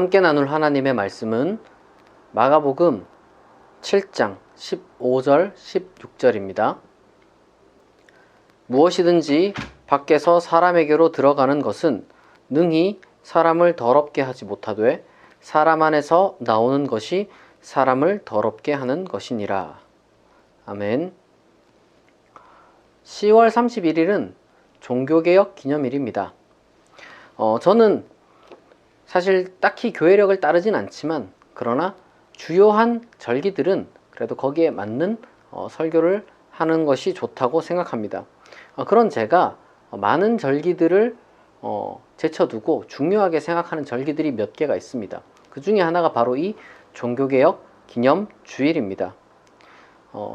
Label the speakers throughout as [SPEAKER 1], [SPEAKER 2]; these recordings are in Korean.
[SPEAKER 1] 함께 나눌 하나님의 말씀은 마가복음 7장 15절 16절입니다. 무엇이든지 밖에서 사람에게로 들어가는 것은 능히 사람을 더럽게 하지 못하되 사람 안에서 나오는 것이 사람을 더럽게 하는 것이니라. 아멘. 10월 31일은 종교개혁 기념일입니다. 저는 사실 딱히 교회력을 따르진 않지만 그러나 주요한 절기들은 그래도 거기에 맞는 설교를 하는 것이 좋다고 생각합니다. 그런 제가 많은 절기들을 제쳐두고 중요하게 생각하는 절기들이 몇 개가 있습니다. 그 중에 하나가 바로 이 종교개혁 기념주일입니다.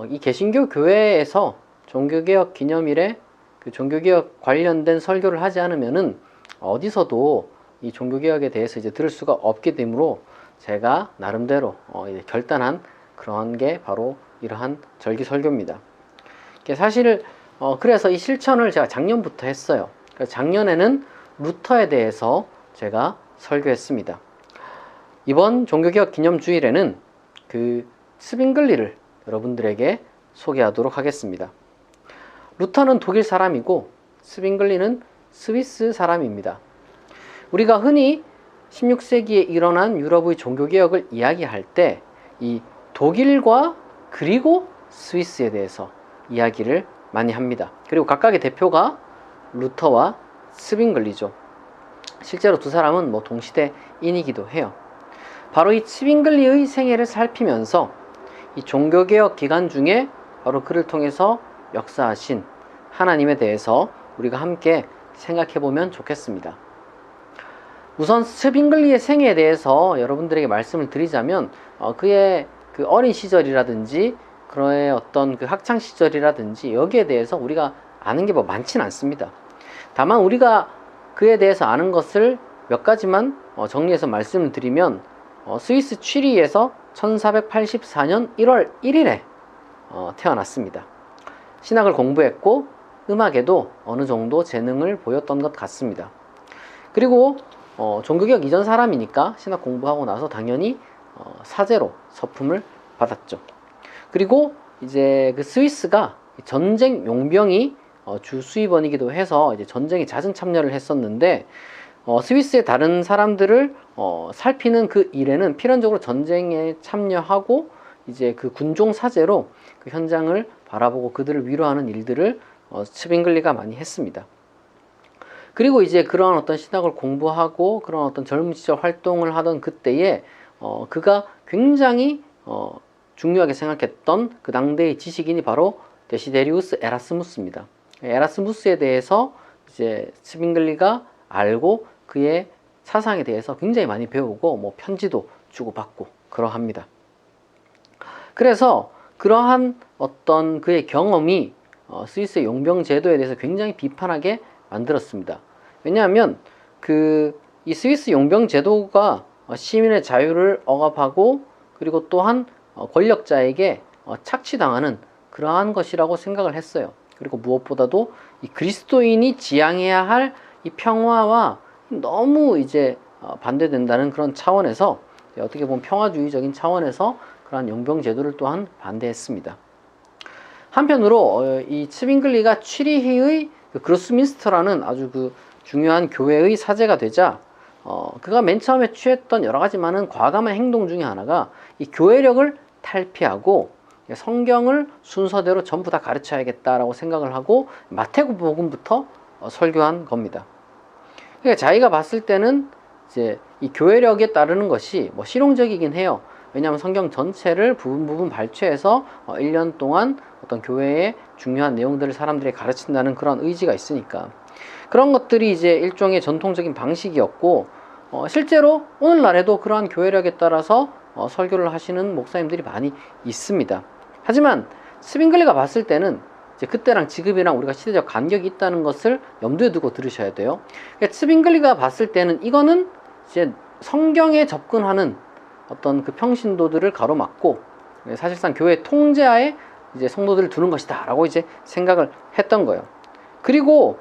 [SPEAKER 1] 이 개신교 교회에서 종교개혁 기념일에 그 종교개혁 관련된 설교를 하지 않으면은 어디서도 이 종교개혁에 대해서 이제 들을 수가 없게 되므로 제가 나름대로 이제 결단한 그런 게 바로 이러한 절기 설교입니다. 사실 그래서 이 실천을 제가 작년부터 했어요. 그래서 작년에는 루터에 대해서 제가 설교했습니다. 이번 종교개혁 기념주일에는 그 스빙글리를 여러분들에게 소개하도록 하겠습니다. 루터는 독일 사람이고 스빙글리는 스위스 사람입니다. 우리가 흔히 16세기에 일어난 유럽의 종교개혁을 이야기할 때 이 독일과 그리고 스위스에 대해서 이야기를 많이 합니다. 그리고 각각의 대표가 루터와 스빙글리죠. 실제로 두 사람은 동시대인이기도 해요. 바로 이 스빙글리의 생애를 살피면서 이 종교개혁 기간 중에 바로 그를 통해서 역사하신 하나님에 대해서 우리가 함께 생각해 보면 좋겠습니다. 우선 스빙글리의 생애에 대해서 여러분들에게 말씀을 드리자면 그의 그 어린 시절이라든지 그의 어떤 그 학창 시절이라든지 여기에 대해서 우리가 아는 게 많지는 않습니다. 다만 우리가 그에 대해서 아는 것을 몇 가지만 정리해서 말씀을 드리면 스위스 취리히에서 1484년 1월 1일에 태어났습니다. 신학을 공부했고 음악에도 어느 정도 재능을 보였던 것 같습니다. 그리고 종교개혁 이전 사람이니까 신학 공부하고 나서 당연히 사제로 서품을 받았죠. 그리고 이제 그 스위스가 전쟁 용병이 주 수입원이기도 해서 이제 전쟁에 잦은 참여를 했었는데 스위스의 다른 사람들을 살피는 그 일에는 필연적으로 전쟁에 참여하고 이제 그 군종 사제로 그 현장을 바라보고 그들을 위로하는 일들을 스빙글리가 많이 했습니다. 그리고 이제 그러한 어떤 신학을 공부하고 그런 어떤 젊은 시절 활동을 하던 그때에 그가 굉장히 중요하게 생각했던 그 당대의 지식인이 바로 데시데리우스 에라스무스입니다. 에라스무스에 대해서 이제 스빙글리가 알고 그의 사상에 대해서 굉장히 많이 배우고 편지도 주고받고 그러합니다. 그래서 그러한 어떤 그의 경험이 스위스의 용병 제도에 대해서 굉장히 비판하게 만들었습니다. 왜냐하면 이 스위스 용병 제도가 시민의 자유를 억압하고 그리고 또한 권력자에게 착취당하는 그러한 것이라고 생각을 했어요. 그리고 무엇보다도 이 그리스도인이 지향해야 할 이 평화와 너무 이제 반대된다는 그런 차원에서 어떻게 보면 평화주의적인 차원에서 그러한 용병 제도를 또한 반대했습니다. 한편으로 이 스빙글리가 취리히의 그로스민스터라는 아주 그 중요한 교회의 사제가 되자 그가 맨 처음에 취했던 여러 가지 많은 과감한 행동 중에 하나가 이 교회력을 탈피하고 성경을 순서대로 전부 다 가르쳐야겠다라고 생각을 하고 마태복음부터 설교한 겁니다. 그러니까 자기가 봤을 때는 이제 이 교회력에 따르는 것이 실용적이긴 해요. 왜냐하면 성경 전체를 부분 발췌해서 1년 동안 어떤 교회의 중요한 내용들을 사람들에게 가르친다는 그런 의지가 있으니까 그런 것들이 이제 일종의 전통적인 방식이었고 실제로 오늘날에도 그러한 교회력에 따라서 설교를 하시는 목사님들이 많이 있습니다. 하지만 스빙글리가 봤을 때는 이제 그때랑 지금이랑 우리가 시대적 간격이 있다는 것을 염두에 두고 들으셔야 돼요. 그러니까 스빙글리가 봤을 때는 이거는 이제 성경에 접근하는 어떤 그 평신도들을 가로막고 사실상 교회 통제하에 이제 성도들을 두는 것이다 라고 이제 생각을 했던 거예요. 그리고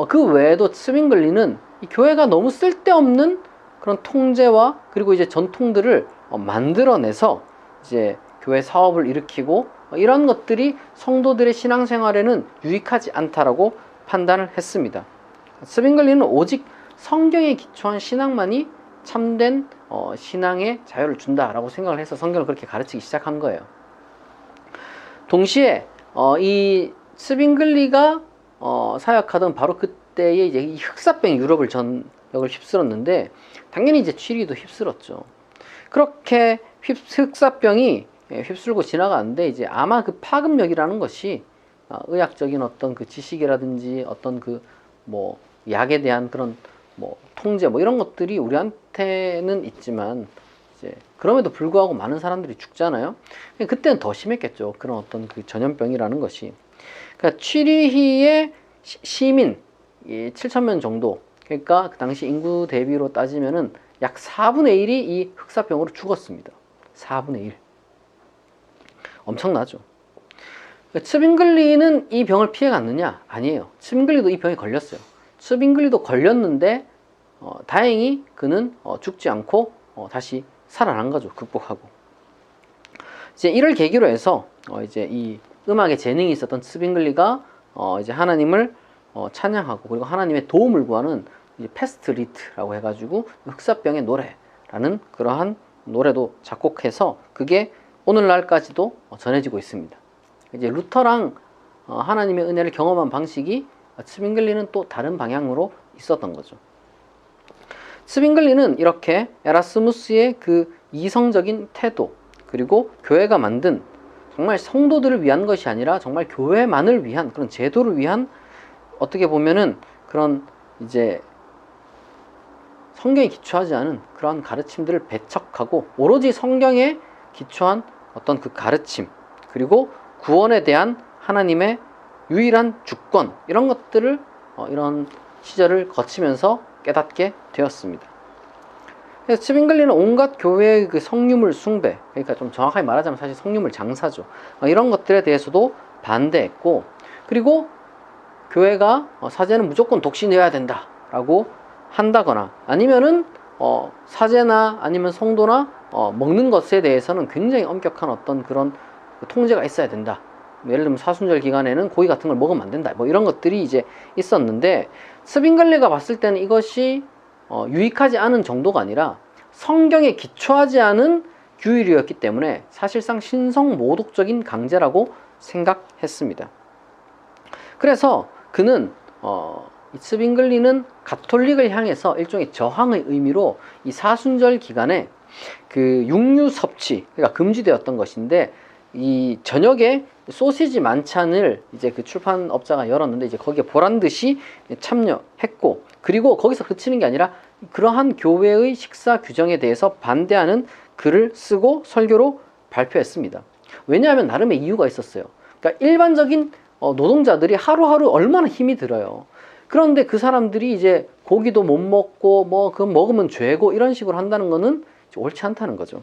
[SPEAKER 1] 그 외에도 스빙글리는 이 교회가 너무 쓸데없는 그런 통제와 그리고 이제 전통들을 만들어내서 이제 교회 사업을 일으키고 이런 것들이 성도들의 신앙생활에는 유익하지 않다라고 판단을 했습니다. 스빙글리는 오직 성경에 기초한 신앙만이 참된 신앙의 자유를 준다라고 생각을 해서 성경을 그렇게 가르치기 시작한 거예요. 동시에 이 스빙글리가 사역하던 바로 그때에 이제 이 흑사병이 유럽을 전역을 휩쓸었는데 당연히 이제 취리도 휩쓸었죠. 그렇게 흑사병이 휩쓸고 지나가는데 이제 아마 그 파급력이라는 것이 의학적인 어떤 그 지식이라든지 어떤 그 뭐 약에 대한 그런 뭐 통제 뭐 이런 것들이 우리한테는 있지만 이제 그럼에도 불구하고 많은 사람들이 죽잖아요. 그때는 더 심했겠죠. 그런 어떤 그 전염병이라는 것이. 그러니까 취리히의 시민 7,000명 정도. 그러니까 그 당시 인구 대비로 따지면은 약 4분의 1이 이 흑사병으로 죽었습니다. 4분의 1. 엄청나죠. 츠빙글리는 이 병을 피해갔느냐? 아니에요. 츠빙글리도 이 병에 걸렸어요. 츠빙글리도 걸렸는데 다행히 그는 죽지 않고 다시 살아난 거죠. 극복하고. 이제 이를 계기로 해서 이제 이 음악에 재능이 있었던 츠빙글리가 이제 하나님을 찬양하고 그리고 하나님의 도움을 구하는 이제 패스트 리트라고 해가지고 흑사병의 노래라는 그러한 노래도 작곡해서 그게 오늘날까지도 전해지고 있습니다. 이제 루터랑 하나님의 은혜를 경험한 방식이 츠빙글리는 또 다른 방향으로 있었던 거죠. 츠빙글리는 이렇게 에라스무스의 그 이성적인 태도 그리고 교회가 만든 정말 성도들을 위한 것이 아니라 정말 교회만을 위한 그런 제도를 위한 어떻게 보면은 그런 이제 성경에 기초하지 않은 그런 가르침들을 배척하고 오로지 성경에 기초한 어떤 그 가르침 그리고 구원에 대한 하나님의 유일한 주권 이런 것들을 이런 시절을 거치면서 깨닫게 되었습니다. 그래서 츠빙글리는 온갖 교회의 그 성유물 숭배, 그러니까 좀 정확하게 말하자면 사실 성유물 장사죠. 이런 것들에 대해서도 반대했고, 그리고 교회가 사제는 무조건 독신해야 된다라고 한다거나 아니면은 사제나 아니면 성도나 먹는 것에 대해서는 굉장히 엄격한 어떤 그런 통제가 있어야 된다. 예를 들면 사순절 기간에는 고기 같은 걸 먹으면 안 된다. 뭐 이런 것들이 이제 있었는데 츠빙글리가 봤을 때는 이것이 유익하지 않은 정도가 아니라 성경에 기초하지 않은 규율이었기 때문에 사실상 신성모독적인 강제라고 생각했습니다. 그래서 그는 이 츠빙글리는 가톨릭을 향해서 일종의 저항의 의미로 이 사순절 기간에 그 육류 섭취, 그러니까 금지되었던 것인데 이 저녁에 소시지 만찬을 이제 그 출판업자가 열었는데 이제 거기에 보란 듯이 참여했고 그리고 거기서 그치는 게 아니라 그러한 교회의 식사 규정에 대해서 반대하는 글을 쓰고 설교로 발표했습니다. 왜냐하면 나름의 이유가 있었어요. 그러니까 일반적인 노동자들이 하루하루 얼마나 힘이 들어요. 그런데 그 사람들이 이제 고기도 못 먹고 뭐 그 먹으면 죄고 이런 식으로 한다는 거는 옳지 않다는 거죠.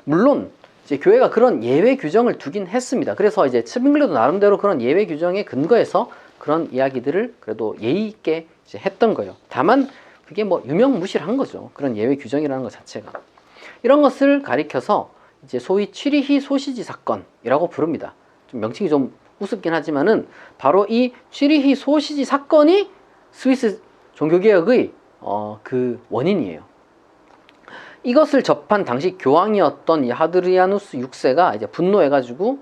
[SPEAKER 1] 물론 이제 교회가 그런 예외 규정을 두긴 했습니다. 그래서 이제 츠빙글리도 나름대로 그런 예외 규정에 근거해서 그런 이야기들을 그래도 예의 있게 이제 했던 거예요. 다만 그게 뭐 유명무실한 거죠. 그런 예외 규정이라는 것 자체가. 이런 것을 가리켜서 이제 소위 취리히 소시지 사건이라고 부릅니다. 좀 명칭이 좀 우습긴 하지만은 바로 이 취리히 소시지 사건이 스위스 종교개혁의 그 원인이에요. 이것을 접한 당시 교황이었던 이 하드리아누스 6세가 이제 분노해가지고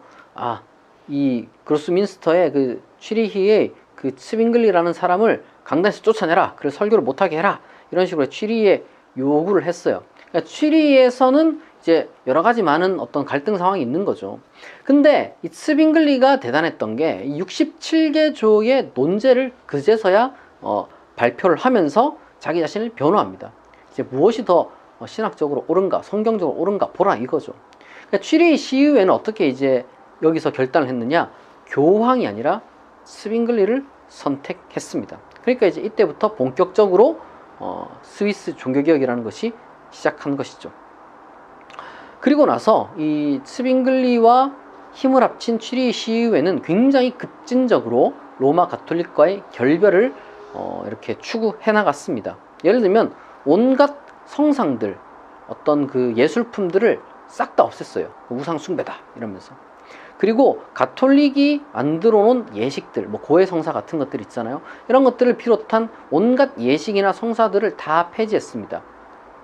[SPEAKER 1] 이 그로스민스터의 그 취리히의 그 츠빙글리라는 사람을 강단에서 쫓아내라. 그래서 설교를 못하게 해라. 이런 식으로 취리히에 요구를 했어요. 그러니까 취리히에서는 이제 여러 가지 많은 어떤 갈등 상황이 있는 거죠. 근데 이 츠빙글리가 대단했던 게 67개 조의 논제를 그제서야 발표를 하면서 자기 자신을 변호합니다. 이제 무엇이 더 신학적으로 옳은가, 성경적으로 옳은가 보라 이거죠. 그러니까 취리히 시의회는 어떻게 이제 여기서 결단을 했느냐? 교황이 아니라 츠빙글리를 선택했습니다. 그러니까 이제 이때부터 본격적으로 스위스 종교개혁이라는 것이 시작한 것이죠. 그리고 나서 이 츠빙글리와 힘을 합친 취리히 시의회는 굉장히 급진적으로 로마 가톨릭과의 결별을 이렇게 추구해 나갔습니다. 예를 들면 온갖 성상들, 어떤 그 예술품들을 싹 다 없앴어요. 우상 숭배다 이러면서. 그리고 가톨릭이 만들어 놓은 예식들, 뭐 고해 성사 같은 것들 있잖아요. 이런 것들을 비롯한 온갖 예식이나 성사들을 다 폐지했습니다.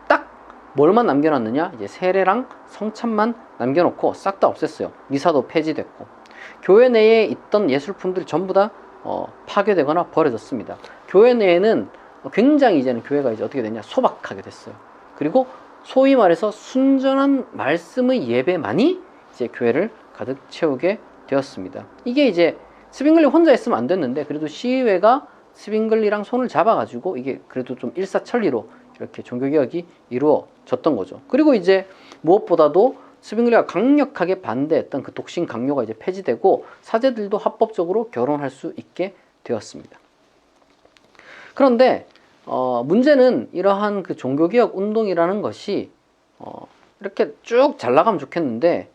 [SPEAKER 1] 딱 뭘만 남겨놨느냐? 이제 세례랑 성찬만 남겨놓고 싹 다 없앴어요. 미사도 폐지됐고, 교회 내에 있던 예술품들이 전부 다 파괴되거나 버려졌습니다. 교회 내에는 굉장히 이제는 교회가 이제 어떻게 됐냐? 소박하게 됐어요. 그리고 소위 말해서 순전한 말씀의 예배만이 이제 교회를 가득 채우게 되었습니다. 이게 이제 스빙글리 혼자 했으면 안 됐는데, 그래도 시의회가 스빙글리랑 손을 잡아가지고 이게 그래도 좀 일사천리로 이렇게 종교개혁이 이루어졌던 거죠. 그리고 이제 무엇보다도 스빙글리가 강력하게 반대했던 그 독신 강요가 이제 폐지되고, 사제들도 합법적으로 결혼할 수 있게 되었습니다. 그런데 문제는 이러한 그 종교개혁 운동이라는 것이 이렇게 쭉 잘 나가면 좋겠는데,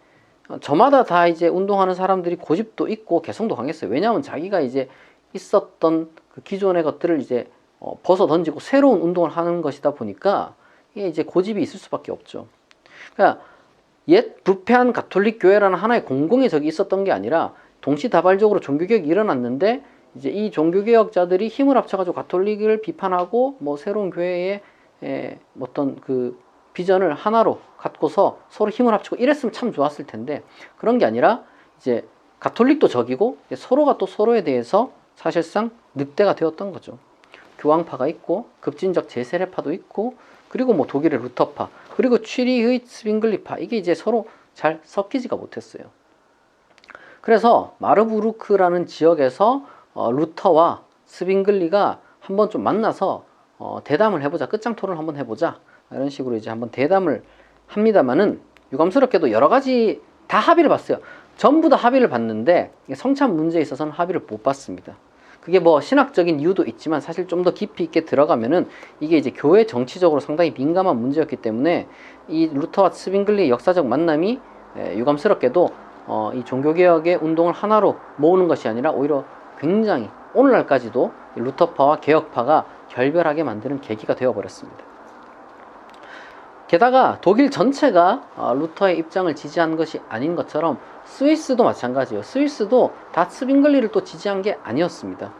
[SPEAKER 1] 저마다 다 이제 운동하는 사람들이 고집도 있고 개성도 강했어요. 왜냐하면 자기가 이제 있었던 그 기존의 것들을 이제 벗어 던지고 새로운 운동을 하는 것이다 보니까 이게 이제 고집이 있을 수밖에 없죠. 그러니까 옛 부패한 가톨릭 교회라는 하나의 공공의 적이 있었던 게 아니라 동시다발적으로 종교개혁이 일어났는데, 이제 이 종교개혁자들이 힘을 합쳐가지고 가톨릭을 비판하고 뭐 새로운 교회의 어떤 그 비전을 하나로 갖고서 서로 힘을 합치고 이랬으면 참 좋았을 텐데, 그런 게 아니라 이제 가톨릭도 적이고 서로가 또 서로에 대해서 사실상 늑대가 되었던 거죠. 교황파가 있고 급진적 제세례파도 있고, 그리고 뭐 독일의 루터파, 그리고 취리의 스빙글리파, 이게 이제 서로 잘 섞이지가 못했어요. 그래서 마르부르크라는 지역에서 루터와 스빙글리가 한번 좀 만나서 대담을 해보자, 끝장 토론을 한번 해보자, 이런 식으로 이제 한번 대담을 합니다만은, 유감스럽게도 여러 가지 다 합의를 봤어요. 전부 다 합의를 봤는데 성찬 문제에 있어서는 합의를 못 봤습니다. 그게 뭐 신학적인 이유도 있지만, 사실 좀 더 깊이 있게 들어가면은 이게 이제 교회 정치적으로 상당히 민감한 문제였기 때문에, 이 루터와 스빙글리의 역사적 만남이 유감스럽게도 이 종교개혁의 운동을 하나로 모으는 것이 아니라 오히려 굉장히 오늘날까지도 루터파와 개혁파가 결별하게 만드는 계기가 되어버렸습니다. 게다가 독일 전체가 루터의 입장을 지지한 것이 아닌 것처럼 스위스도 마찬가지예요. 스위스도 다 스빙글리를 또 지지한 게 아니었습니다.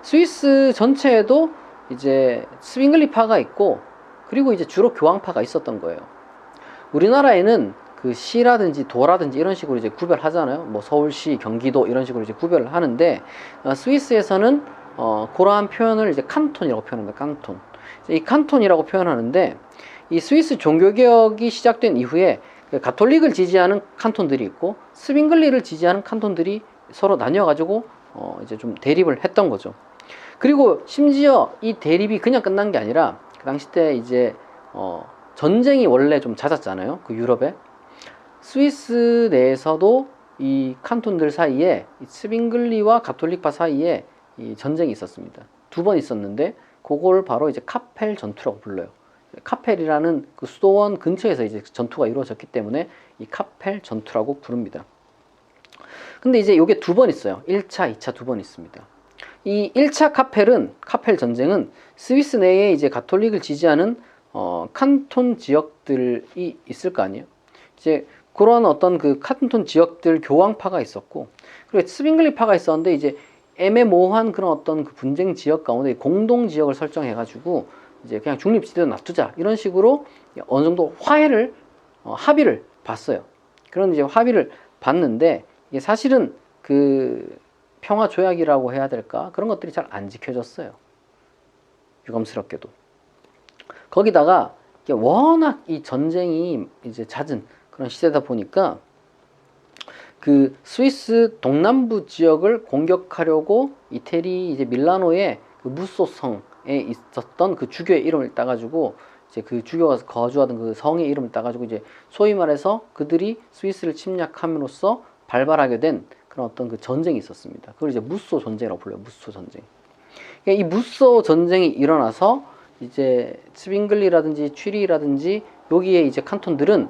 [SPEAKER 1] 스위스 전체에도 이제 스빙글리파가 있고, 그리고 이제 주로 교황파가 있었던 거예요. 우리나라에는 그 시라든지 도라든지 이런 식으로 이제 구별하잖아요. 뭐 서울시, 경기도 이런 식으로 이제 구별을 하는데, 스위스에서는 그러한 표현을 이제 칸톤이라고 표현합니다. 칸톤. 이 칸톤이라고 표현하는데, 이 스위스 종교개혁이 시작된 이후에 가톨릭을 지지하는 칸톤들이 있고 스빙글리를 지지하는 칸톤들이 서로 나뉘어가지고 이제 좀 대립을 했던 거죠. 그리고 심지어 이 대립이 그냥 끝난 게 아니라, 그 당시 때 이제 전쟁이 원래 좀 잦았잖아요. 그 유럽에. 스위스 내에서도 이 칸톤들 사이에, 이 스빙글리와 가톨릭파 사이에 이 전쟁이 있었습니다. 2번 있었는데, 그걸 바로 이제 카펠 전투라고 불러요. 카펠이라는 그 수도원 근처에서 이제 전투가 이루어졌기 때문에 이 카펠 전투라고 부릅니다. 근데 이제 요게 2번 있어요. 1차, 2차 2번 있습니다. 이 1차 카펠 전쟁은 스위스 내에 이제 가톨릭을 지지하는 칸톤 지역들이 있을 거 아니에요. 이제 그런 어떤 그 칸톤 지역들 교황파가 있었고, 그리고 스빙글리파가 있었는데, 이제 애매모호한 그런 어떤 그 분쟁 지역 가운데 공동 지역을 설정해가지고 이제 그냥 중립지대로 놔두자, 이런 식으로 어느 정도 합의를 봤어요. 그런 이제 합의를 봤는데, 이게 사실은 그 평화 조약이라고 해야 될까, 그런 것들이 잘 안 지켜졌어요. 유감스럽게도. 거기다가 워낙 이 전쟁이 이제 잦은 그런 시대다 보니까, 그 스위스 동남부 지역을 공격하려고 이태리 이제 밀라노의 그 무소성에 있었던 그 주교의 이름을 따가지고, 이제 그 주교가 거주하던 그 성의 이름을 따가지고, 이제 소위 말해서 그들이 스위스를 침략함으로써 발발하게 된 그런 어떤 그 전쟁이 있었습니다. 그걸 이제 무소 전쟁이라고 불러요. 무소 전쟁. 이 무소 전쟁이 일어나서 이제 스빙글리라든지 취리라든지 여기에 이제 칸톤들은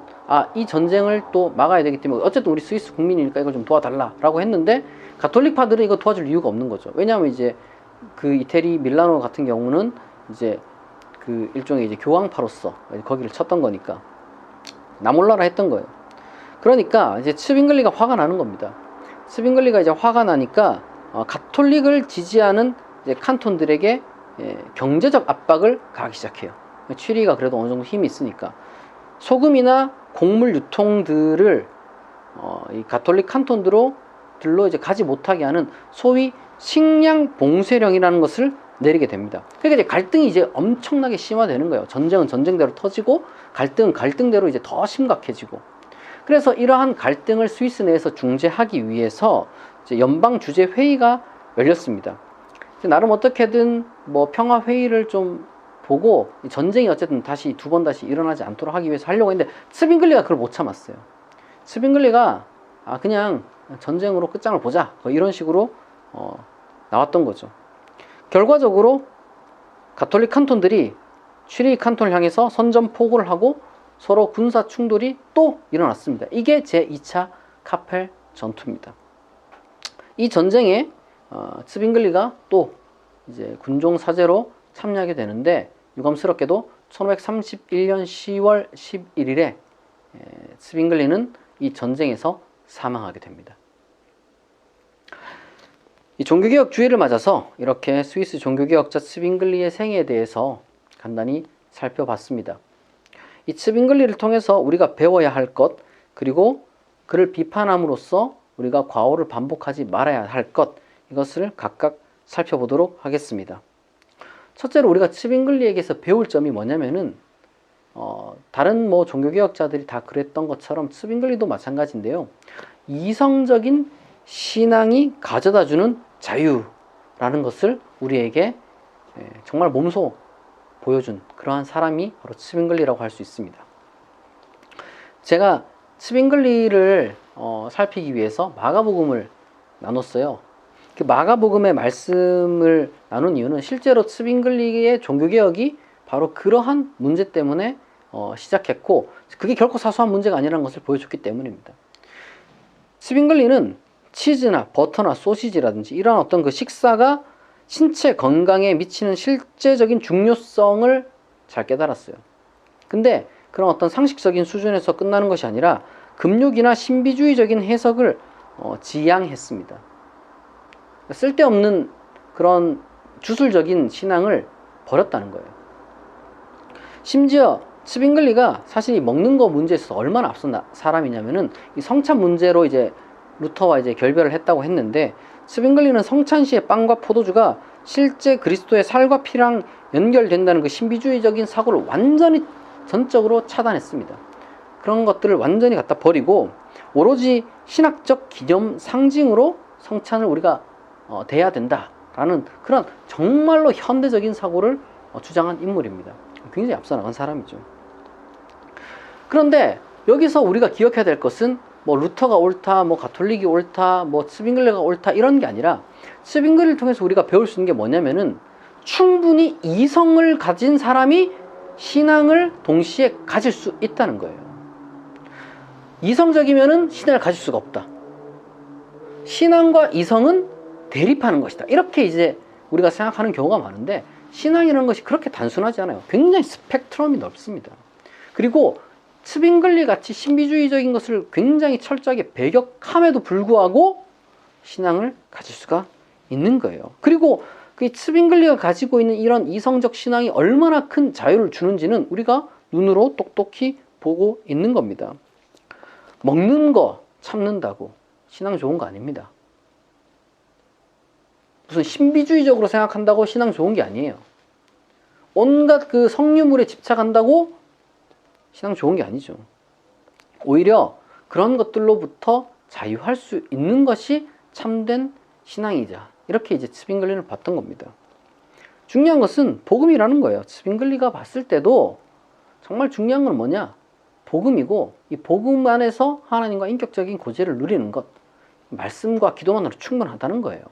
[SPEAKER 1] 이 전쟁을 또 막아야 되기 때문에 어쨌든 우리 스위스 국민이니까 이걸 좀 도와달라라고 했는데, 가톨릭파들은 이거 도와줄 이유가 없는 거죠. 왜냐하면 이제 그 이태리 밀라노 같은 경우는 이제 그 그 일종의 이제 교황파로서 거기를 쳤던 거니까 나 몰라라 했던 거예요. 그러니까 이제 츠빙글리가 화가 나는 겁니다. 츠빙글리가 이제 화가 나니까 가톨릭을 지지하는 이제 칸톤들에게 경제적 압박을 가하기 시작해요. 취리가 그래도 어느 정도 힘이 있으니까 소금이나 곡물 유통들을 이 가톨릭 칸톤들로 이제 가지 못하게 하는 소위 식량 봉쇄령이라는 것을 내리게 됩니다. 그러니까 이제 갈등이 이제 엄청나게 심화되는 거예요. 전쟁은 전쟁대로 터지고 갈등은 갈등대로 이제 더 심각해지고. 그래서 이러한 갈등을 스위스 내에서 중재하기 위해서 이제 연방 주재 회의가 열렸습니다. 나름 어떻게든 뭐 평화 회의를 좀 보고 전쟁이 어쨌든 다시 두 번 다시 일어나지 않도록 하기 위해서 하려고 했는데 츠빙글리가 그걸 못 참았어요. 츠빙글리가 그냥 전쟁으로 끝장을 보자 이런 식으로 나왔던 거죠. 결과적으로 가톨릭 칸톤들이 취리 칸톤을 향해서 선전포고를 하고 서로 군사 충돌이 또 일어났습니다. 이게 제2차 카펠 전투입니다. 이 전쟁에 츠빙글리가 또 이제 군종 사제로 참여하게 되는데 유감스럽게도 1531년 10월 11일에 츠빙글리는 이 전쟁에서 사망하게 됩니다. 이 종교개혁 주의를 맞아서 이렇게 스위스 종교개혁자 츠빙글리의 생애에 대해서 간단히 살펴봤습니다. 이 츠빙글리를 통해서 우리가 배워야 할 것, 그리고 그를 비판함으로써 우리가 과오를 반복하지 말아야 할 것, 이것을 각각 살펴보도록 하겠습니다. 첫째로 우리가 츠빙글리에게서 배울 점이 뭐냐면은 다른 뭐 종교개혁자들이 다 그랬던 것처럼 츠빙글리도 마찬가지인데요. 이성적인 신앙이 가져다주는 자유라는 것을 우리에게 정말 몸소 보여준 그러한 사람이 바로 츠빙글리라고 할 수 있습니다. 제가 츠빙글리를 살피기 위해서 마가복음을 나눴어요. 그 마가복음의 말씀을 나눈 이유는 실제로 츠빙글리의 종교개혁이 바로 그러한 문제 때문에 시작했고 그게 결코 사소한 문제가 아니라는 것을 보여줬기 때문입니다. 츠빙글리는 치즈나 버터나 소시지라든지 이런 어떤 그 식사가 신체 건강에 미치는 실제적인 중요성을 잘 깨달았어요. 근데 그런 어떤 상식적인 수준에서 끝나는 것이 아니라 금욕이나 신비주의적인 해석을 지향했습니다. 쓸데없는 그런 주술적인 신앙을 버렸다는 거예요. 심지어 츠빙글리가 사실 이 먹는 거 문제에서 얼마나 앞선 사람이냐면은 이 성찬 문제로 이제 루터와 이제 결별을 했다고 했는데 츠빙글리는 성찬 시의 빵과 포도주가 실제 그리스도의 살과 피랑 연결된다는 그 신비주의적인 사고를 완전히 전적으로 차단했습니다. 그런 것들을 완전히 갖다 버리고 오로지 신학적 기념 상징으로 성찬을 우리가 대해야 된다라는 그런 정말로 현대적인 사고를 주장한 인물입니다. 굉장히 앞서 나간 사람이죠. 그런데 여기서 우리가 기억해야 될 것은 뭐 루터가 옳다, 뭐 가톨릭이 옳다, 뭐 츠빙글리가 옳다 이런 게 아니라 츠빙글리를 통해서 우리가 배울 수 있는 게 뭐냐면은 충분히 이성을 가진 사람이 신앙을 동시에 가질 수 있다는 거예요. 이성적이면은 신앙을 가질 수가 없다. 신앙과 이성은 대립하는 것이다. 이렇게 이제 우리가 생각하는 경우가 많은데 신앙이라는 것이 그렇게 단순하지 않아요. 굉장히 스펙트럼이 넓습니다. 그리고 츠빙글리 같이 신비주의적인 것을 굉장히 철저하게 배격함에도 불구하고 신앙을 가질 수가 있는 거예요. 그리고 그 츠빙글리가 가지고 있는 이런 이성적 신앙이 얼마나 큰 자유를 주는지는 우리가 눈으로 똑똑히 보고 있는 겁니다. 먹는 거 참는다고 신앙 좋은 거 아닙니다. 무슨 신비주의적으로 생각한다고 신앙 좋은 게 아니에요. 온갖 그 성유물에 집착한다고 신앙 좋은 게 아니죠. 오히려 그런 것들로부터 자유할 수 있는 것이 참된 신앙이자 이렇게 이제 츠빙글리를 봤던 겁니다. 중요한 것은 복음이라는 거예요. 츠빙글리가 봤을 때도 정말 중요한 건 뭐냐? 복음이고 이 복음 안에서 하나님과 인격적인 교제를 누리는 것, 말씀과 기도만으로 충분하다는 거예요.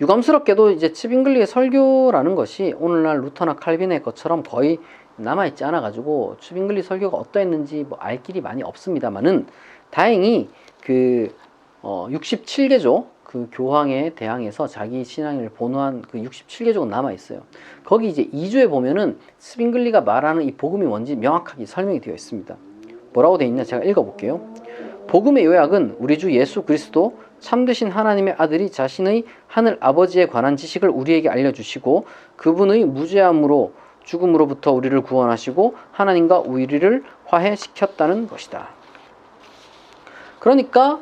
[SPEAKER 1] 유감스럽게도 이제 츠빙글리의 설교라는 것이 오늘날 루터나 칼빈의 것처럼 거의 남아있지 않아가지고 츠빙글리 설교가 어떠했는지 뭐 알 길이 많이 없습니다만은 다행히 그 67개조 그 교황에 대항해서 자기 신앙을 본호한 그 67개족은 남아 있어요. 거기 이제 2조에 보면은 스빙글리가 말하는 이 복음이 뭔지 명확하게 설명이 되어 있습니다. 뭐라고 되어 있냐? 제가 읽어볼게요. 복음의 요약은 우리 주 예수 그리스도 참되신 하나님의 아들이 자신의 하늘 아버지에 관한 지식을 우리에게 알려주시고 그분의 무죄함으로 죽음으로부터 우리를 구원하시고 하나님과 우리를 화해시켰다는 것이다. 그러니까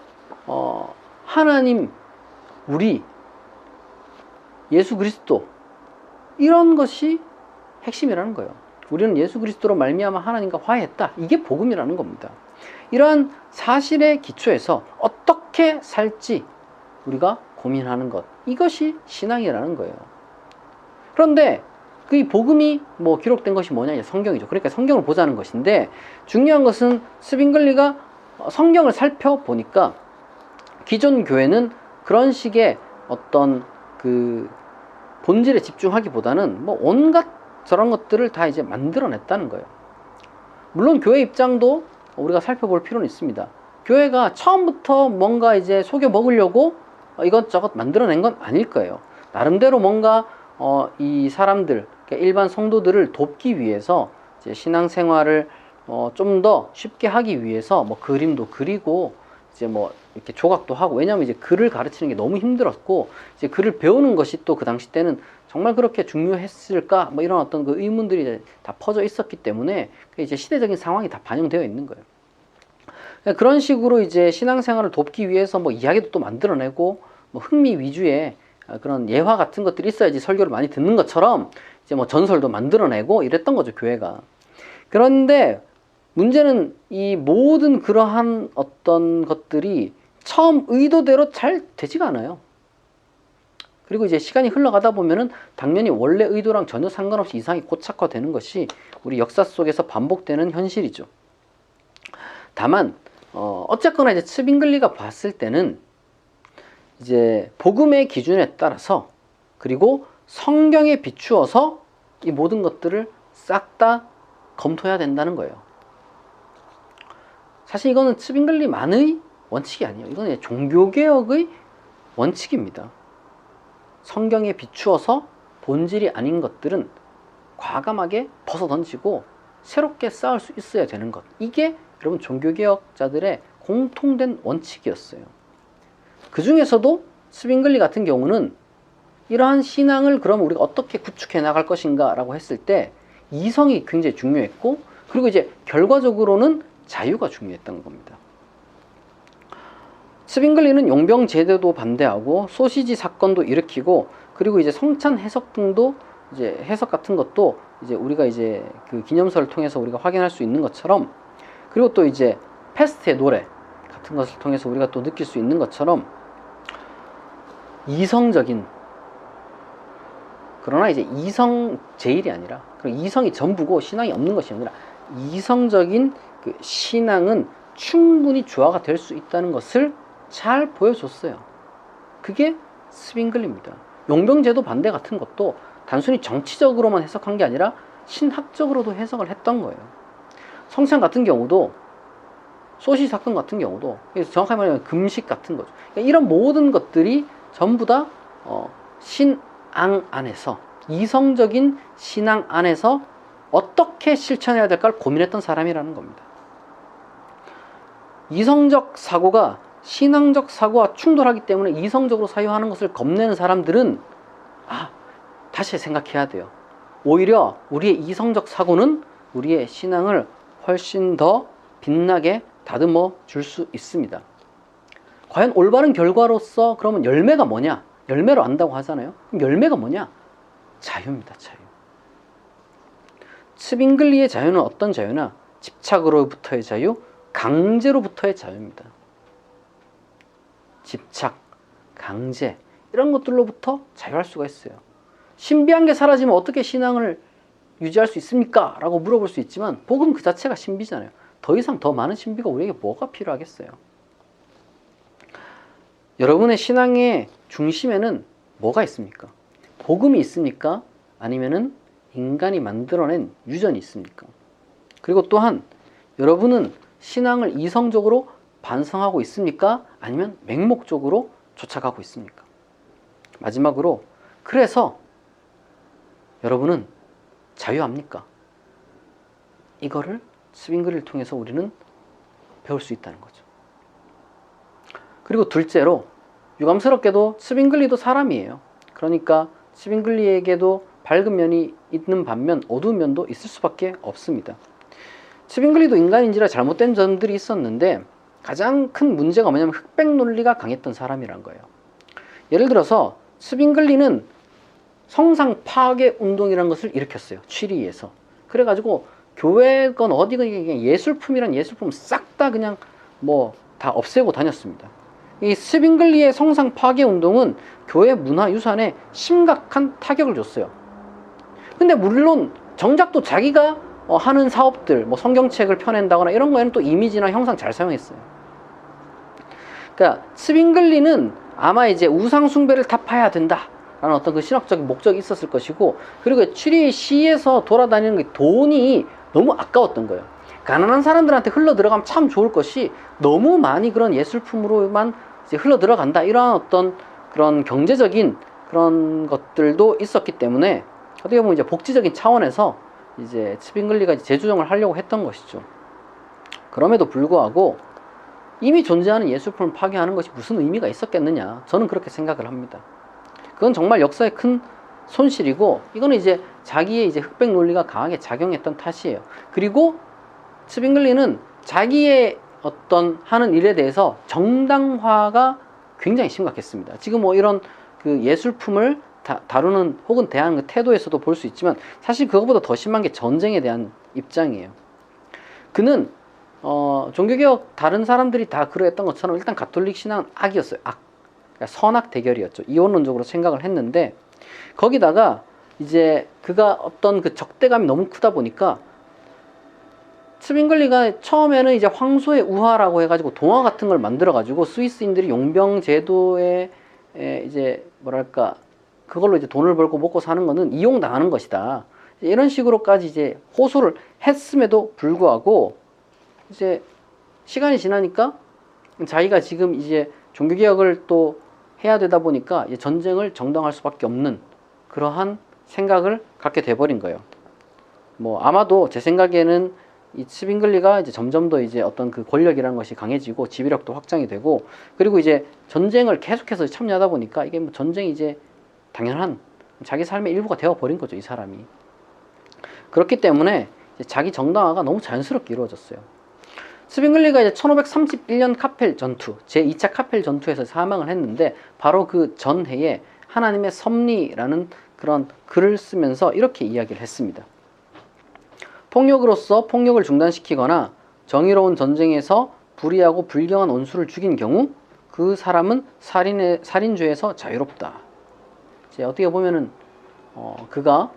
[SPEAKER 1] 하나님, 우리, 예수 그리스도 이런 것이 핵심이라는 거예요. 우리는 예수 그리스도로 말미암아 하나님과 화해했다. 이게 복음이라는 겁니다. 이러한 사실의 기초에서 어떻게 살지 우리가 고민하는 것, 이것이 신앙이라는 거예요. 그런데 그 복음이 뭐 기록된 것이 뭐냐? 성경이죠. 그러니까 성경을 보자는 것인데 중요한 것은 스빙글리가 성경을 살펴보니까 기존 교회는 그런 식의 어떤 그 본질에 집중하기보다는 뭐 온갖 저런 것들을 다 이제 만들어냈다는 거예요. 물론 교회 입장도 우리가 살펴볼 필요는 있습니다. 교회가 처음부터 뭔가 이제 속여 먹으려고 이것저것 만들어낸 건 아닐 거예요. 나름대로 뭔가 이 사람들, 그러니까 일반 성도들을 돕기 위해서 이제 신앙생활을 좀 더 쉽게 하기 위해서 뭐 그림도 그리고 이제 뭐 이렇게 조각도 하고, 왜냐하면 이제 글을 가르치는 게 너무 힘들었고 이제 글을 배우는 것이 또 그 당시 때는 정말 그렇게 중요했을까 뭐 이런 어떤 그 의문들이 이제 다 퍼져 있었기 때문에 이제 시대적인 상황이 다 반영되어 있는 거예요. 그런 식으로 이제 신앙생활을 돕기 위해서 뭐 이야기도 또 만들어내고 뭐 흥미 위주의 그런 예화 같은 것들이 있어야지 설교를 많이 듣는 것처럼 이제 뭐 전설도 만들어내고 이랬던 거죠, 교회가. 그런데 문제는 이 모든 그러한 어떤 것들이 처음 의도대로 잘 되지가 않아요. 그리고 이제 시간이 흘러가다 보면은 당연히 원래 의도랑 전혀 상관없이 이상이 고착화되는 것이 우리 역사 속에서 반복되는 현실이죠. 다만 어쨌거나 이제 스빙글리가 봤을 때는 이제 복음의 기준에 따라서 그리고 성경에 비추어서 이 모든 것들을 싹 다 검토해야 된다는 거예요. 사실 이거는 스빙글리만의 원칙이 아니에요. 이건 종교개혁의 원칙입니다. 성경에 비추어서 본질이 아닌 것들은 과감하게 벗어던지고 새롭게 쌓을 수 있어야 되는 것. 이게 여러분 종교개혁자들의 공통된 원칙이었어요. 그 중에서도 스빙글리 같은 경우는 이러한 신앙을 그럼 우리가 어떻게 구축해 나갈 것인가 라고 했을 때 이성이 굉장히 중요했고, 그리고 이제 결과적으로는 자유가 중요했던 겁니다. 스빙글리는 용병 제도도 반대하고 소시지 사건도 일으키고, 그리고 이제 성찬 해석 등도 이제 해석 같은 것도 이제 우리가 이제 그 기념서를 통해서 우리가 확인할 수 있는 것처럼, 그리고 또 이제 페스트의 노래 같은 것을 통해서 우리가 또 느낄 수 있는 것처럼 이성적인, 그러나 이제 이성 제일이 아니라, 그리고 이성이 전부고 신앙이 없는 것이 아니라 이성적인 그 신앙은 충분히 주화가 될 수 있다는 것을 잘 보여줬어요. 그게 스빙글리입니다. 용병제도 반대 같은 것도 단순히 정치적으로만 해석한 게 아니라 신학적으로도 해석을 했던 거예요. 성찬 같은 경우도, 소시 사건 같은 경우도, 정확하게 말하면 금식 같은 거죠. 그러니까 이런 모든 것들이 전부 다 신앙 안에서, 이성적인 신앙 안에서 어떻게 실천해야 될까를 고민했던 사람이라는 겁니다. 이성적 사고가 신앙적 사고와 충돌하기 때문에 이성적으로 사유하는 것을 겁내는 사람들은 다시 생각해야 돼요. 오히려 우리의 이성적 사고는 우리의 신앙을 훨씬 더 빛나게 다듬어 줄 수 있습니다. 과연 올바른 결과로서 그러면 열매가 뭐냐? 열매로 안다고 하잖아요. 그럼 열매가 뭐냐? 자유입니다. 자유. 스빙글리의 자유는 어떤 자유나? 집착으로부터의 자유, 강제로부터의 자유입니다. 집착, 강제, 이런 것들로부터 자유할 수가 있어요. 신비한 게 사라지면 어떻게 신앙을 유지할 수 있습니까? 라고 물어볼 수 있지만 복음 그 자체가 신비잖아요. 더 이상 더 많은 신비가 우리에게 뭐가 필요하겠어요? 여러분의 신앙의 중심에는 뭐가 있습니까? 복음이 있습니까? 아니면은 인간이 만들어낸 유전이 있습니까? 그리고 또한 여러분은 신앙을 이성적으로 반성하고 있습니까? 아니면 맹목적으로 쫓아가고 있습니까? 마지막으로, 그래서 여러분은 자유합니까? 이거를 스윙글리를 통해서 우리는 배울 수 있다는 거죠. 그리고 둘째로, 유감스럽게도 스윙글리도 사람이에요. 그러니까 스윙글리에게도 밝은 면이 있는 반면 어두운 면도 있을 수밖에 없습니다. 스윙글리도 인간인지라 잘못된 점들이 있었는데 가장 큰 문제가 뭐냐면 흑백 논리가 강했던 사람이란 거예요. 예를 들어서 스윙글리는 성상 파괴 운동이라는 것을 일으켰어요. 취리에서. 그래가지고 교회건 어디건 예술품이란 예술품 싹 다 그냥 뭐 다 없애고 다녔습니다. 이 스윙글리의 성상 파괴 운동은 교회 문화유산에 심각한 타격을 줬어요. 근데 물론 정작 또 자기가 하는 사업들, 뭐 성경책을 펴낸다거나 이런 거에는 또 이미지나 형상 잘 사용했어요. 그러니까 스윙글리는 아마 이제 우상 숭배를 타파해야 된다 라는 어떤 그 신학적인 목적이 있었을 것이고, 그리고 취리 시에서 돌아다니는 게 돈이 너무 아까웠던 거예요. 가난한 사람들한테 흘러 들어가면 참 좋을 것이 너무 많이 그런 예술품으로만 이제 흘러 들어간다, 이러한 어떤 그런 경제적인 그런 것들도 있었기 때문에 어떻게 보면 이제 복지적인 차원에서 이제 스윙글리가 이제 재조정을 하려고 했던 것이죠. 그럼에도 불구하고 이미 존재하는 예술품을 파괴하는 것이 무슨 의미가 있었겠느냐, 저는 그렇게 생각을 합니다. 그건 정말 역사의 큰 손실이고, 이거는 이제 자기의 이제 흑백 논리가 강하게 작용했던 탓이에요. 그리고 스윙글리는 자기의 어떤 하는 일에 대해서 정당화가 굉장히 심각했습니다. 지금 뭐 이런 그 예술품을 다루는 혹은 대하는 그 태도에서도 볼 수 있지만, 사실 그것보다 더 심한 게 전쟁에 대한 입장이에요. 그는 종교개혁 다른 사람들이 다 그러했던 것처럼 일단 가톨릭 신앙은 악이었어요. 악. 그러니까 선악 대결이었죠. 이원론적으로 생각을 했는데, 거기다가 이제 그가 어떤 그 적대감이 너무 크다 보니까 스윙글리가 처음에는 이제 황소의 우화라고 해가지고 동화 같은 걸 만들어가지고 스위스인들이 용병 제도에 이제 뭐랄까 그걸로 이제 돈을 벌고 먹고 사는 거는 이용당하는 것이다, 이런 식으로까지 이제 호소를 했음에도 불구하고 이제 시간이 지나니까 자기가 지금 이제 종교개혁을 또 해야 되다 보니까 이제 전쟁을 정당화할 수밖에 없는 그러한 생각을 갖게 돼버린 거예요. 뭐 아마도 제 생각에는 이 스윙글리가 이제 점점 더 이제 어떤 그 권력이라는 것이 강해지고 지배력도 확장이 되고, 그리고 이제 전쟁을 계속해서 참여하다 보니까 이게 뭐 전쟁이 이제 당연한 자기 삶의 일부가 되어버린 거죠, 이 사람이. 그렇기 때문에 이제 자기 정당화가 너무 자연스럽게 이루어졌어요. 스윙글리가 이제 1531년 카펠 전투, 제2차 카펠 전투에서 사망을 했는데, 바로 그 전해에 하나님의 섭리라는 그런 글을 쓰면서 이렇게 이야기를 했습니다. 폭력으로서 폭력을 중단시키거나 정의로운 전쟁에서 불의하고 불경한 원수를 죽인 경우 그 사람은 살인죄에서 자유롭다. 이제 어떻게 보면은 그가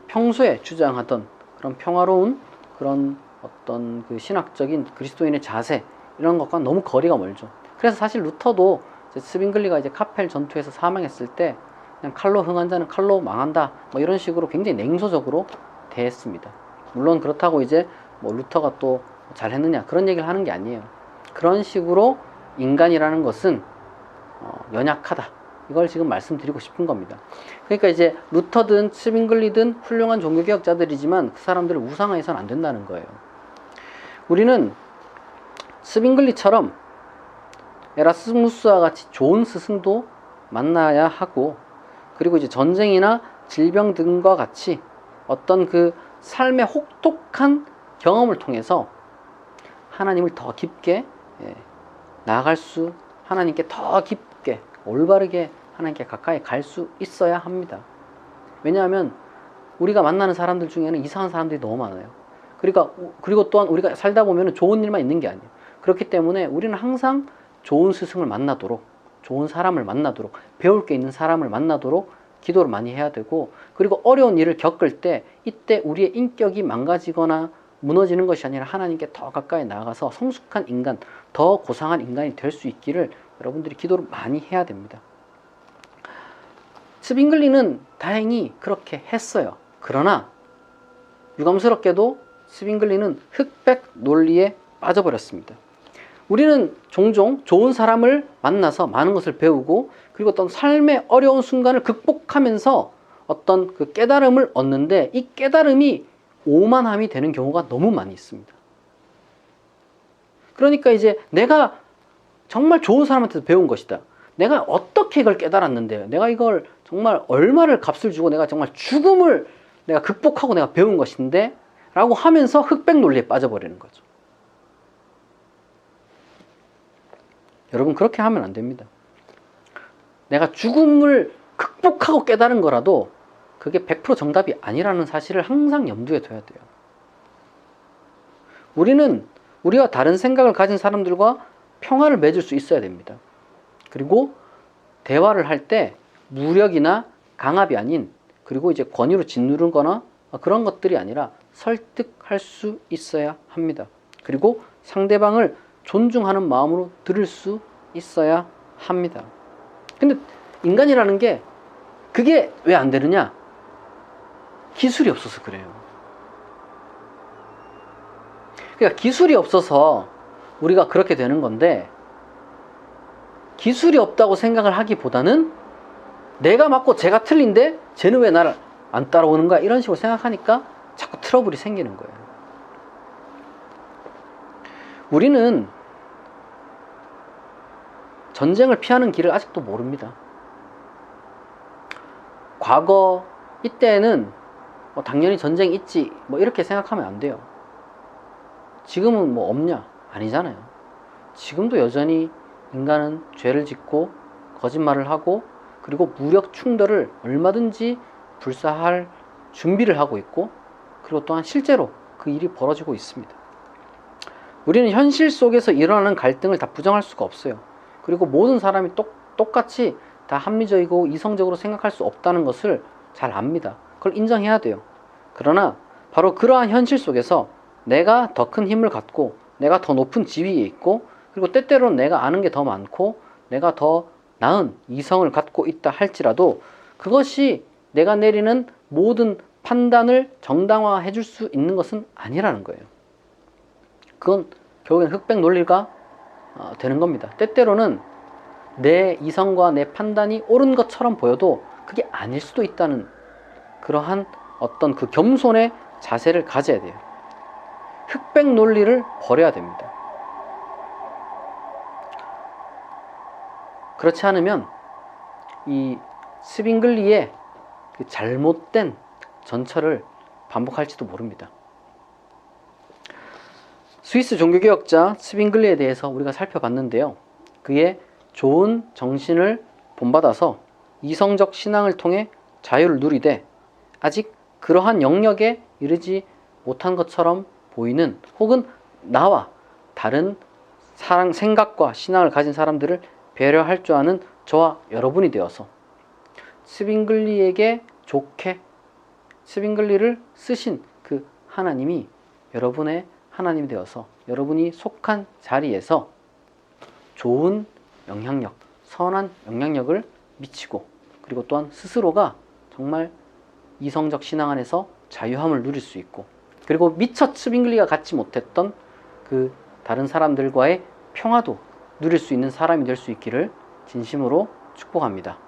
[SPEAKER 1] 평소에 주장하던 그런 평화로운 그런 어떤 그 신학적인 그리스도인의 자세, 이런 것과 너무 거리가 멀죠. 그래서 사실 루터도 이제 스윙글리가 이제 카펠 전투에서 사망했을 때 그냥 칼로 흥한 자는 칼로 망한다, 뭐 이런 식으로 굉장히 냉소적으로 대했습니다. 물론 그렇다고 이제 뭐 루터가 또 잘했느냐 그런 얘기를 하는 게 아니에요. 그런 식으로 인간이라는 것은 연약하다, 이걸 지금 말씀드리고 싶은 겁니다. 그러니까 이제 루터든 스윙글리든 훌륭한 종교개혁자들이지만 그 사람들을 우상화해서는 안 된다는 거예요. 우리는 스윙글리처럼 에라스무스와 같이 좋은 스승도 만나야 하고, 그리고 이제 전쟁이나 질병 등과 같이 어떤 그 삶의 혹독한 경험을 통해서 하나님을 더 깊게 나아갈 수, 하나님께 더 깊게 올바르게 하나님께 가까이 갈 수 있어야 합니다. 왜냐하면 우리가 만나는 사람들 중에는 이상한 사람들이 너무 많아요. 그리고 또한 우리가 살다 보면 좋은 일만 있는 게 아니에요. 그렇기 때문에 우리는 항상 좋은 스승을 만나도록, 좋은 사람을 만나도록, 배울 게 있는 사람을 만나도록 기도를 많이 해야 되고, 그리고 어려운 일을 겪을 때 이때 우리의 인격이 망가지거나 무너지는 것이 아니라 하나님께 더 가까이 나아가서 성숙한 인간, 더 고상한 인간이 될 수 있기를 여러분들이 기도를 많이 해야 됩니다. 스윙글리는 다행히 그렇게 했어요. 그러나 유감스럽게도 스윙글리는 흑백 논리에 빠져버렸습니다. 우리는 종종 좋은 사람을 만나서 많은 것을 배우고 그리고 어떤 삶의 어려운 순간을 극복하면서 어떤 그 깨달음을 얻는데 이 깨달음이 오만함이 되는 경우가 너무 많이 있습니다. 그러니까 이제 내가 정말 좋은 사람한테서 배운 것이다. 내가 어떻게 이걸 깨달았는데 내가 이걸 정말 얼마를 값을 주고 내가 정말 죽음을 내가 극복하고 내가 배운 것인데 라고 하면서 흑백 논리에 빠져버리는 거죠. 여러분 그렇게 하면 안 됩니다. 내가 죽음을 극복하고 깨달은 거라도 그게 100% 정답이 아니라는 사실을 항상 염두에 둬야 돼요. 우리는 우리와 다른 생각을 가진 사람들과 평화를 맺을 수 있어야 됩니다. 그리고 대화를 할 때 무력이나 강압이 아닌 그리고 이제 권위로 짓누른 거나 그런 것들이 아니라 설득할 수 있어야 합니다. 그리고 상대방을 존중하는 마음으로 들을 수 있어야 합니다. 근데 인간이라는 게 그게 왜 안 되느냐? 기술이 없어서 그래요. 그러니까 기술이 없어서 우리가 그렇게 되는 건데 기술이 없다고 생각을 하기보다는 내가 맞고 제가 틀린데 쟤는 왜 나를 안 따라오는 거야? 이런 식으로 생각하니까 자꾸 트러블이 생기는 거예요. 우리는 전쟁을 피하는 길을 아직도 모릅니다. 과거 이때는 당연히 전쟁이 있지 이렇게 생각하면 안 돼요. 지금은 없냐? 아니잖아요. 지금도 여전히 인간은 죄를 짓고 거짓말을 하고 그리고 무력 충돌을 얼마든지 불사할 준비를 하고 있고 그리고 또한 실제로 그 일이 벌어지고 있습니다. 우리는 현실 속에서 일어나는 갈등을 다 부정할 수가 없어요. 그리고 모든 사람이 똑같이 다 합리적이고 이성적으로 생각할 수 없다는 것을 잘 압니다. 그걸 인정해야 돼요. 그러나 바로 그러한 현실 속에서 내가 더 큰 힘을 갖고 내가 더 높은 지위에 있고 그리고 때때로는 내가 아는 게 더 많고 내가 더 나은 이성을 갖고 있다 할지라도 그것이 내가 내리는 모든 판단을 정당화해 줄 수 있는 것은 아니라는 거예요. 그건 결국엔 흑백 논리가 되는 겁니다. 때때로는 내 이성과 내 판단이 옳은 것처럼 보여도 그게 아닐 수도 있다는 그러한 어떤 그 겸손의 자세를 가져야 돼요. 흑백 논리를 버려야 됩니다. 그렇지 않으면 이 스빙글리의 그 잘못된 전철을 반복할지도 모릅니다. 스위스 종교개혁자 스빙글리에 대해서 우리가 살펴봤는데요. 그의 좋은 정신을 본받아서 이성적 신앙을 통해 자유를 누리되 아직 그러한 영역에 이르지 못한 것처럼 보이는 혹은 나와 다른 생각과 신앙을 가진 사람들을 배려할 줄 아는 저와 여러분이 되어서 스빙글리에게 좋게 스빙글리를 쓰신 그 하나님이 여러분의 하나님이 되어서 여러분이 속한 자리에서 좋은 영향력, 선한 영향력을 미치고 그리고 또한 스스로가 정말 이성적 신앙 안에서 자유함을 누릴 수 있고 그리고 미처 스빙글리가 갖지 못했던 그 다른 사람들과의 평화도 누릴 수 있는 사람이 될 수 있기를 진심으로 축복합니다.